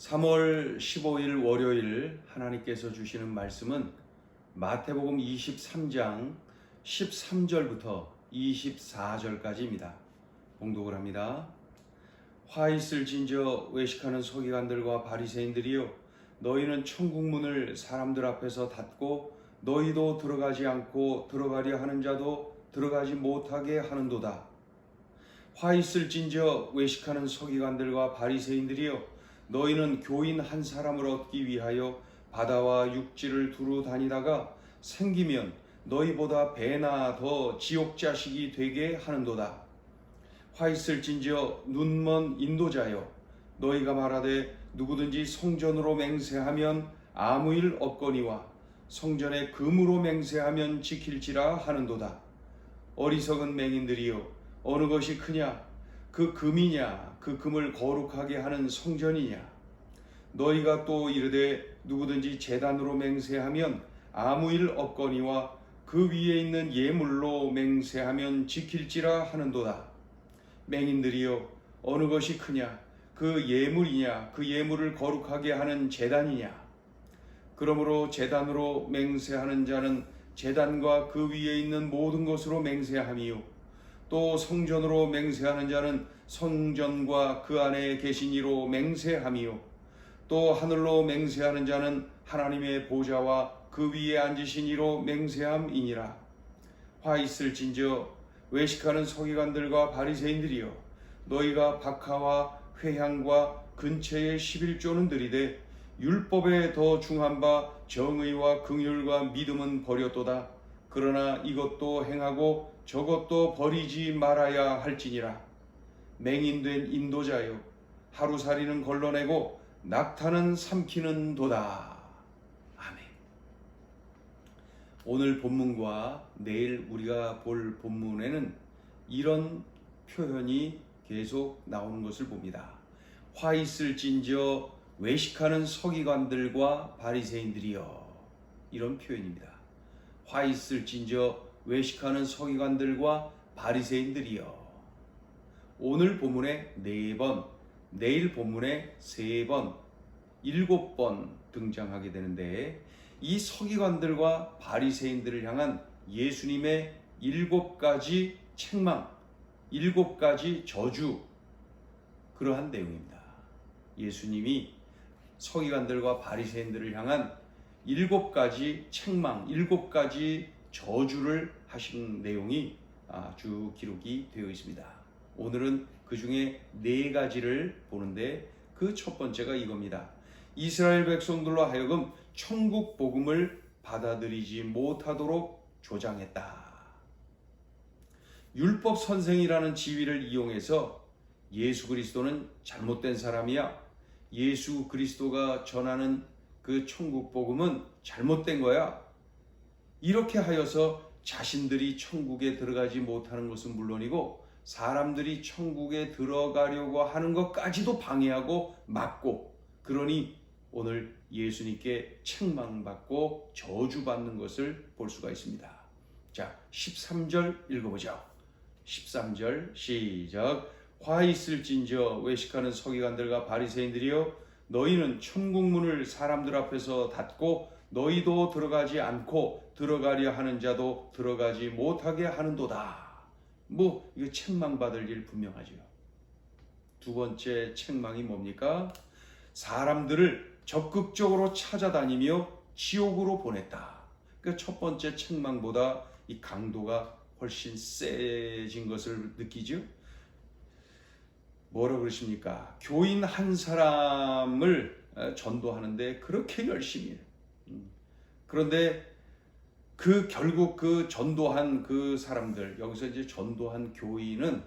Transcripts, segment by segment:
3월 15일 월요일 하나님께서 주시는 말씀은 마태복음 23장 13절부터 24절까지입니다. 봉독을 합니다. 화 있을진저 외식하는 서기관들과 바리새인들이여, 너희는 천국문을 사람들 앞에서 닫고 너희도 들어가지 않고 들어가려 하는 자도 들어가지 못하게 하는도다. 화 있을진저 외식하는 서기관들과 바리새인들이여, 너희는 교인 한 사람을 얻기 위하여 바다와 육지를 두루 다니다가 생기면 너희보다 배나 더 지옥 자식이 되게 하는도다. 화 있을진저 눈먼 인도자여, 너희가 말하되 누구든지 성전으로 맹세하면 아무 일 없거니와 성전에 금으로 맹세하면 지킬지라 하는도다. 어리석은 맹인들이여, 어느 것이 크냐? 그 금이냐? 그 금을 거룩하게 하는 성전이냐? 너희가 또 이르되 누구든지 제단으로 맹세하면 아무 일 없거니와 그 위에 있는 예물로 맹세하면 지킬지라 하는도다. 맹인들이여, 어느 것이 크냐? 그 예물이냐? 그 예물을 거룩하게 하는 제단이냐? 그러므로 제단으로 맹세하는 자는 제단과 그 위에 있는 모든 것으로 맹세함이요, 또 성전으로 맹세하는 자는 성전과 그 안에 계신 이로 맹세함이요, 또 하늘로 맹세하는 자는 하나님의 보좌와 그 위에 앉으신 이로 맹세함이니라. 화 있을진저 외식하는 서기관들과 바리새인들이여, 너희가 박하와 회향과 근처의 11조는 들이되 율법에 더 중한 바 정의와 긍휼과 믿음은 버렸도다. 그러나 이것도 행하고 저것도 버리지 말아야 할지니라. 맹인된 인도자여, 하루살이는 걸러내고 낙타는 삼키는 도다. 아멘. 오늘 본문과 내일 우리가 볼 본문에는 이런 표현이 계속 나오는 것을 봅니다. 화 있을진저 외식하는 서기관들과 바리새인들이여, 이런 표현입니다. 화 있을진저 외식하는 서기관들과 바리새인들이여. 오늘 본문에 4번, 내일 본문에 3번, 7번 등장하게 되는데, 이 서기관들과 바리새인들을 향한 예수님의 7가지 책망, 7가지 저주, 그러한 내용입니다. 예수님이 서기관들과 바리새인들을 향한 7가지 책망, 7가지 저주를 하신 내용이 쭉 기록이 되어 있습니다. 오늘은 그 중에 4가지를 보는데, 그 첫 번째가 이겁니다. 이스라엘 백성들로 하여금 천국 복음을 받아들이지 못하도록 조장했다. 율법 선생이라는 지위를 이용해서 예수 그리스도는 잘못된 사람이야, 예수 그리스도가 전하는 그 천국 복음은 잘못된 거야, 이렇게 하여서 자신들이 천국에 들어가지 못하는 것은 물론이고 사람들이 천국에 들어가려고 하는 것까지도 방해하고 막고, 그러니 오늘 예수님께 책망받고 저주받는 것을 볼 수가 있습니다. 자, 13절 읽어보죠. 13절 시작. 화 있을진저 외식하는 서기관들과 바리새인들이여, 너희는 천국문을 사람들 앞에서 닫고 너희도 들어가지 않고 들어가려 하는 자도 들어가지 못하게 하는도다. 이거 책망받을 일 분명하죠. 두 번째 책망이 뭡니까? 사람들을 적극적으로 찾아다니며 지옥으로 보냈다. 그러니까 첫 번째 책망보다 이 강도가 훨씬 세진 것을 느끼죠. 뭐라고 그러십니까? 교인 한 사람을 전도하는데 그렇게 열심히 해요. 그런데 결국 그 전도한 그 사람들, 여기서 이제 전도한 교인은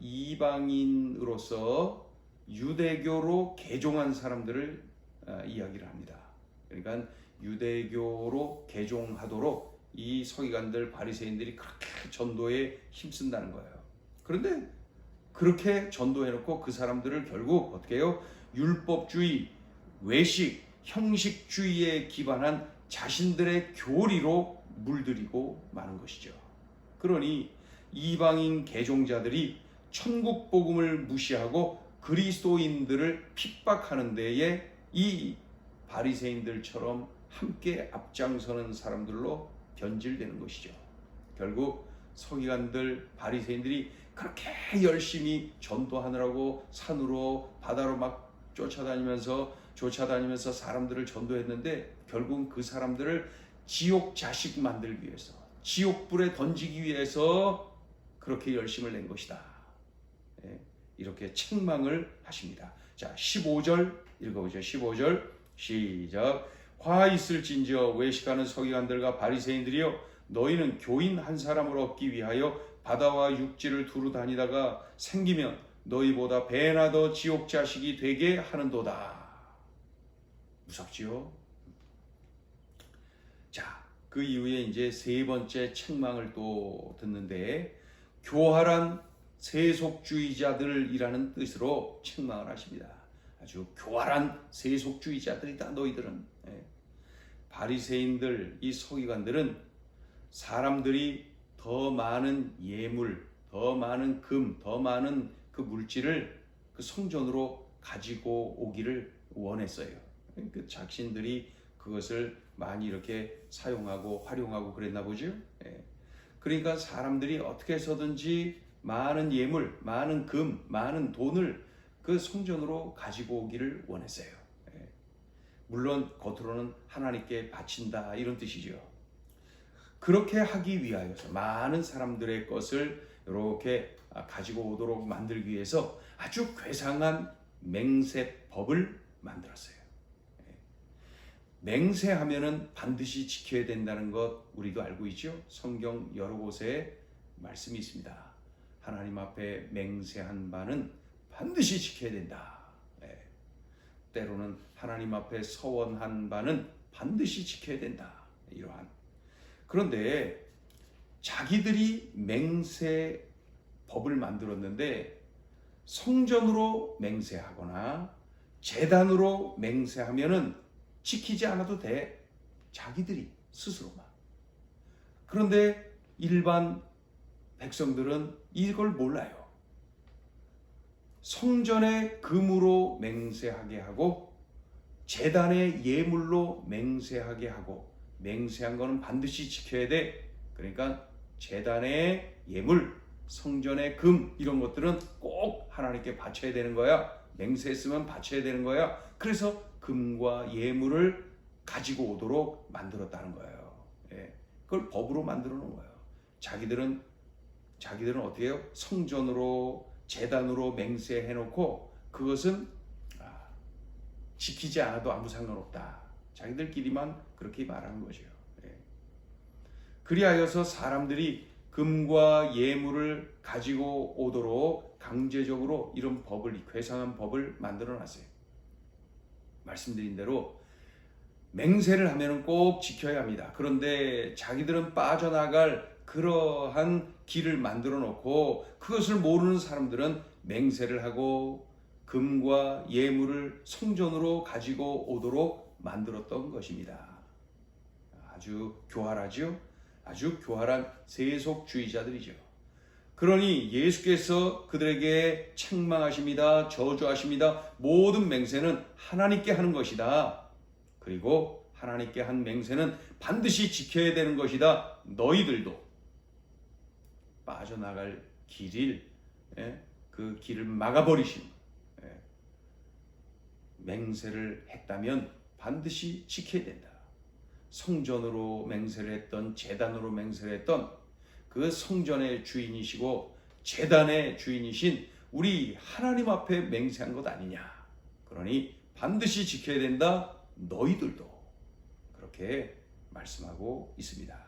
이방인으로서 유대교로 개종한 사람들을 이야기를 합니다. 그러니까 유대교로 개종하도록 이 서기관들, 바리새인들이 그렇게 전도에 힘쓴다는 거예요. 그런데 그렇게 전도해놓고 그 사람들을 결국 어떻게 해요? 율법주의, 외식, 형식주의에 기반한 자신들의 교리로 물들이고 마는 것이죠. 그러니 이방인 개종자들이 천국 복음을 무시하고 그리스도인들을 핍박하는 데에 이 바리새인들처럼 함께 앞장서는 사람들로 변질되는 것이죠. 결국 서기관들, 바리새인들이 그렇게 열심히 전도하느라고 산으로 바다로 막 쫓아다니면서 사람들을 전도했는데 결국은 그 사람들을 지옥 자식 만들기 위해서, 지옥불에 던지기 위해서 그렇게 열심을 낸 것이다. 이렇게 책망을 하십니다. 자, 15절 읽어보죠. 15절 시작. 화 있을진저 외식하는 서기관들과 바리새인들이여, 너희는 교인 한 사람을 얻기 위하여 바다와 육지를 두루 다니다가 생기면 너희보다 배나 더 지옥 자식이 되게 하는도다. 무섭지요? 자, 그 이후에 이제 세 번째 책망을 또 듣는데, 교활한 세속주의자들이라는 뜻으로 책망을 하십니다. 아주 교활한 세속주의자들이다 너희들은. 바리새인들, 이 서기관들은 사람들이 더 많은 예물, 더 많은 금, 더 많은 그 물질을 그 성전으로 가지고 오기를 원했어요. 그 자신들이 그것을 많이 이렇게 사용하고 활용하고 그랬나 보죠. 그러니까 사람들이 어떻게 해서든지 많은 예물, 많은 금, 많은 돈을 그 성전으로 가지고 오기를 원했어요. 물론 겉으로는 하나님께 바친다 이런 뜻이죠. 그렇게 하기 위하여서 많은 사람들의 것을 이렇게 가지고 오도록 만들기 위해서 아주 괴상한 맹세법을 만들었어요. 맹세하면은 반드시 지켜야 된다는 것 우리도 알고 있죠. 성경 여러 곳에 말씀이 있습니다. 하나님 앞에 맹세한 바는 반드시 지켜야 된다. 때로는 하나님 앞에 서원한 바는 반드시 지켜야 된다. 이러한. 그런데 자기들이 맹세법을 만들었는데 성전으로 맹세하거나 제단으로 맹세하면은 지키지 않아도 돼. 자기들이 스스로만. 그런데 일반 백성들은 이걸 몰라요. 성전의 금으로 맹세하게 하고 제단의 예물로 맹세하게 하고, 맹세한 거는 반드시 지켜야 돼. 그러니까 제단의 예물, 성전의 금 이런 것들은 꼭 하나님께 바쳐야 되는 거야. 맹세했으면 바쳐야 되는 거야. 그래서 금과 예물을 가지고 오도록 만들었다는 거예요. 그걸 법으로 만들어 놓은 거예요. 자기들은 어떻게 해요? 성전으로 제단으로 맹세해 놓고 그것은 지키지 않아도 아무 상관없다. 자기들끼리만 그렇게 말하는 거죠. 그리하여서 사람들이 금과 예물을 가지고 오도록 강제적으로 이런 법을, 괴상한 법을 만들어 놨어요. 말씀드린 대로 맹세를 하면 꼭 지켜야 합니다. 그런데 자기들은 빠져나갈 그러한 길을 만들어 놓고 그것을 모르는 사람들은 맹세를 하고 금과 예물을 성전으로 가지고 오도록 만들었던 것입니다. 아주 교활하죠? 아주 교활한 세속주의자들이죠. 그러니 예수께서 그들에게 책망하십니다. 저주하십니다. 모든 맹세는 하나님께 하는 것이다. 그리고 하나님께 한 맹세는 반드시 지켜야 되는 것이다. 너희들도 빠져나갈 길을, 그 길을 막아버리신 맹세를 했다면 반드시 지켜야 된다. 성전으로 맹세를 했던, 제단으로 맹세를 했던 그 성전의 주인이시고 제단의 주인이신 우리 하나님 앞에 맹세한 것 아니냐. 그러니 반드시 지켜야 된다. 너희들도. 그렇게 말씀하고 있습니다.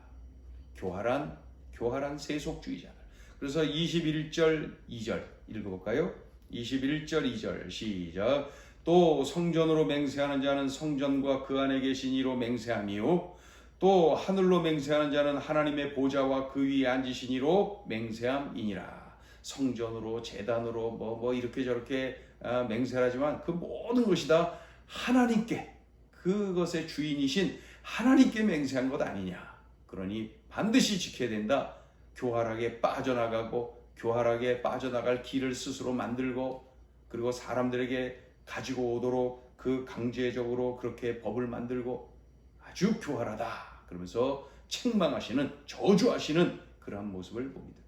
교활한 세속주의자들. 그래서 21절 2절 읽어볼까요? 21절 2절 시작. 또 성전으로 맹세하는 자는 성전과 그 안에 계신 이로 맹세하미요, 또 하늘로 맹세하는 자는 하나님의 보좌와 그 위에 앉으신 이로 맹세함이니라. 성전으로 제단으로 뭐 이렇게 저렇게 맹세하지만 그 모든 것이 다 하나님께, 그것의 주인이신 하나님께 맹세한 것 아니냐. 그러니 반드시 지켜야 된다. 교활하게 빠져나가고 교활하게 빠져나갈 길을 스스로 만들고 그리고 사람들에게 가지고 오도록 그 강제적으로 그렇게 법을 만들고 아주 교활하다 그러면서 책망하시는, 저주하시는 그러한 모습을 봅니다.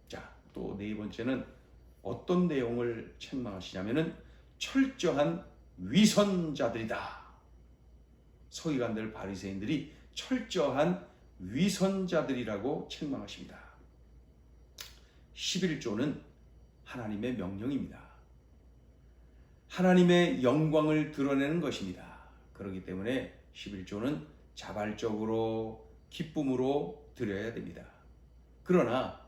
자, 또 네 번째는 어떤 내용을 책망하시냐면은 철저한 위선자들이다. 서기관들 바리새인들이 철저한 위선자들이라고 책망하십니다. 11조는 하나님의 명령입니다. 하나님의 영광을 드러내는 것입니다. 그렇기 때문에 11조는 자발적으로 기쁨으로 드려야 됩니다. 그러나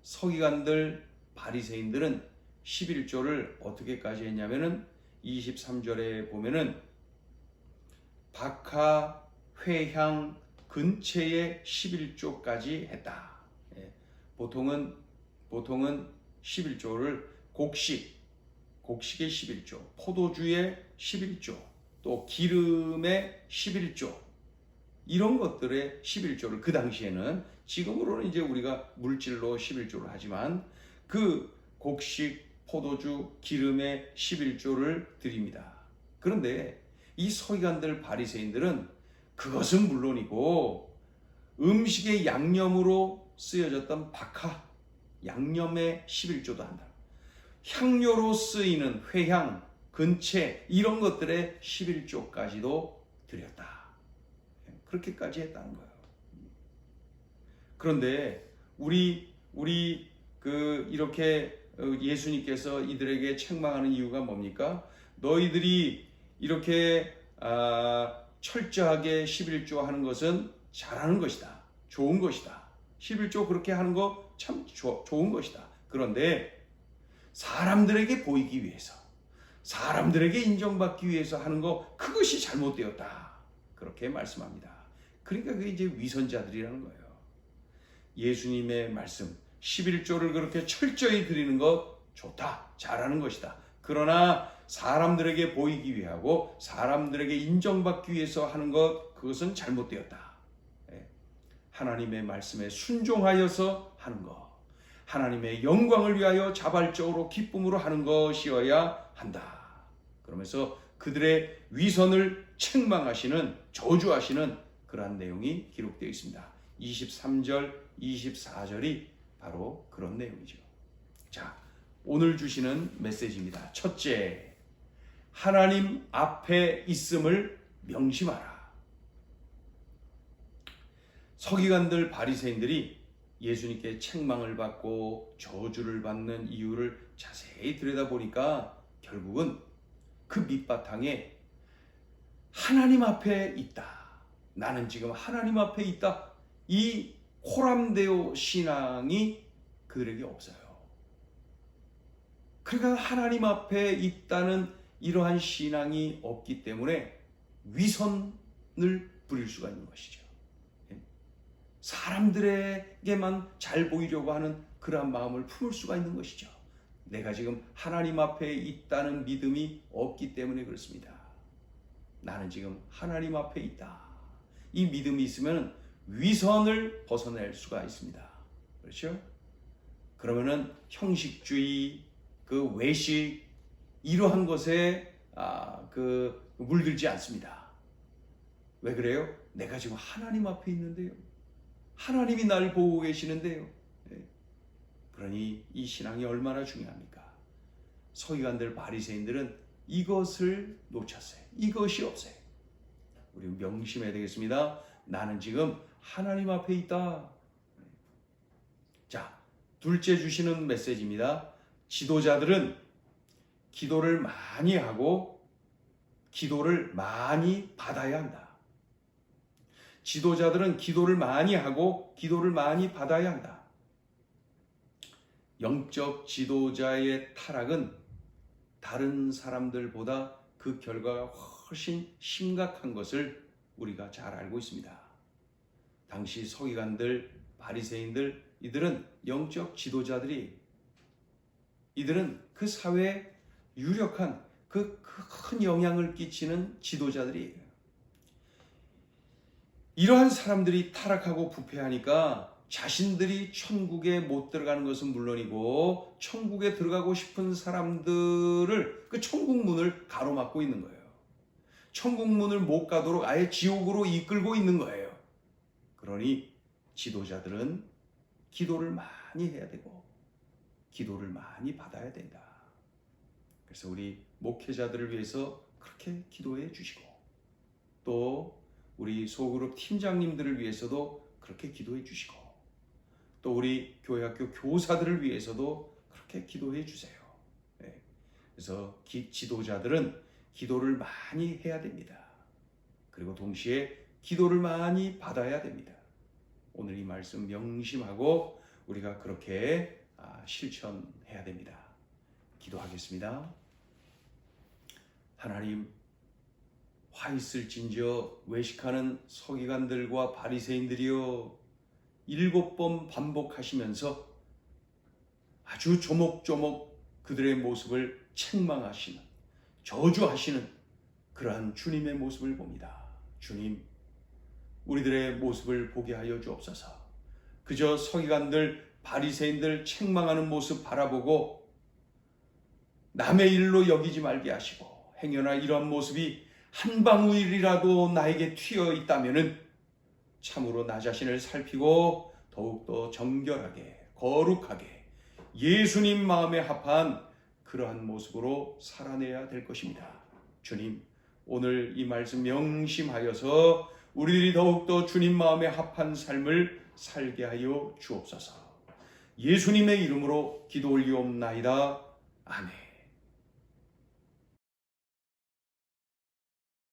서기관들 바리새인들은 11조를 어떻게까지 했냐면은 23절에 보면은 박하 회향 근처에 11조까지 했다. 보통은 11조를 곡식의 11조, 포도주의 11조, 또 기름의 11조, 이런 것들의 11조를 그 당시에는, 지금으로는 이제 우리가 물질로 11조를 하지만 그 곡식, 포도주, 기름의 11조를 드립니다. 그런데 이 서기관들 바리새인들은 그것은 물론이고 음식의 양념으로 쓰여졌던 박하, 양념의 11조도 한다. 향료로 쓰이는 회향, 근채 이런 것들의 11조까지도 드렸다. 그렇게까지 했다는 거예요. 그런데 우리 이렇게 예수님께서 이들에게 책망하는 이유가 뭡니까? 너희들이 이렇게 철저하게 11조 하는 것은 잘하는 것이다. 좋은 것이다. 11조 그렇게 하는 거 참 좋은 것이다. 그런데 사람들에게 보이기 위해서, 사람들에게 인정받기 위해서 하는 거, 그것이 잘못되었다. 그렇게 말씀합니다. 그러니까 그게 이제 위선자들이라는 거예요. 예수님의 말씀, 11조를 그렇게 철저히 드리는 것 좋다. 잘하는 것이다. 그러나 사람들에게 보이기 위하고 사람들에게 인정받기 위해서 하는 것, 그것은 잘못되었다. 하나님의 말씀에 순종하여서 하는 것, 하나님의 영광을 위하여 자발적으로 기쁨으로 하는 것이어야 한다. 그러면서 그들의 위선을 책망하시는, 저주하시는 그러한 내용이 기록되어 있습니다. 23절, 24절이 바로 그런 내용이죠. 자, 오늘 주시는 메시지입니다. 첫째, 하나님 앞에 있음을 명심하라. 서기관들 바리새인들이 예수님께 책망을 받고 저주를 받는 이유를 자세히 들여다보니까 결국은 그 밑바탕에 하나님 앞에 있다. 나는 지금 하나님 앞에 있다. 이 호람데오 신앙이 그들에게 없어요. 그러니까 하나님 앞에 있다는 이러한 신앙이 없기 때문에 위선을 부릴 수가 있는 것이죠. 사람들에게만 잘 보이려고 하는 그러한 마음을 품을 수가 있는 것이죠. 내가 지금 하나님 앞에 있다는 믿음이 없기 때문에 그렇습니다. 나는 지금 하나님 앞에 있다. 이 믿음이 있으면 위선을 벗어낼 수가 있습니다. 그렇죠? 그러면은 형식주의, 그 외식, 이러한 것에 물들지 않습니다. 왜 그래요? 내가 지금 하나님 앞에 있는데요. 하나님이 나를 보고 계시는데요. 그러니 이 신앙이 얼마나 중요합니까? 서기관들 바리새인들은 이것을 놓쳤어요. 이것이 없어요. 우리 명심해야 되겠습니다. 나는 지금 하나님 앞에 있다. 자, 둘째 주시는 메시지입니다. 지도자들은 기도를 많이 하고 기도를 많이 받아야 한다. 지도자들은 기도를 많이 하고 기도를 많이 받아야 한다. 영적 지도자의 타락은 다른 사람들보다 그 결과가 훨씬 심각한 것을 우리가 잘 알고 있습니다. 당시 서기관들, 바리새인들, 이들은 영적 지도자들이, 이들은 그 사회에 유력한 그 큰 영향을 끼치는 지도자들이에요. 이러한 사람들이 타락하고 부패하니까 자신들이 천국에 못 들어가는 것은 물론이고 천국에 들어가고 싶은 사람들을 그 천국 문을 가로막고 있는 거예요. 천국 문을 못 가도록 아예 지옥으로 이끌고 있는 거예요. 그러니 지도자들은 기도를 많이 해야 되고 기도를 많이 받아야 된다. 그래서 우리 목회자들을 위해서 그렇게 기도해 주시고 또 우리 소그룹 팀장님들을 위해서도 그렇게 기도해 주시고 또 우리 교회학교 교사들을 위해서도 그렇게 기도해 주세요. 네. 그래서 지도자들은 기도를 많이 해야 됩니다. 그리고 동시에 기도를 많이 받아야 됩니다. 오늘 이 말씀 명심하고 우리가 그렇게 실천해야 됩니다. 기도하겠습니다. 하나님, 화 있을진저 외식하는 서기관들과 바리새인들이여 7번 반복하시면서 아주 조목조목 그들의 모습을 책망하시는, 저주하시는 그러한 주님의 모습을 봅니다. 주님, 우리들의 모습을 보게 하여 주옵소서. 그저 서기관들, 바리새인들 책망하는 모습 바라보고 남의 일로 여기지 말게 하시고 행여나 이러한 모습이 한 방울이라도 나에게 튀어 있다면은 참으로 나 자신을 살피고 더욱더 정결하게 거룩하게 예수님 마음에 합한 그러한 모습으로 살아내야 될 것입니다. 주님, 오늘 이 말씀 명심하여서 우리들이 더욱더 주님 마음에 합한 삶을 살게 하여 주옵소서. 예수님의 이름으로 기도 올리옵나이다. 아멘.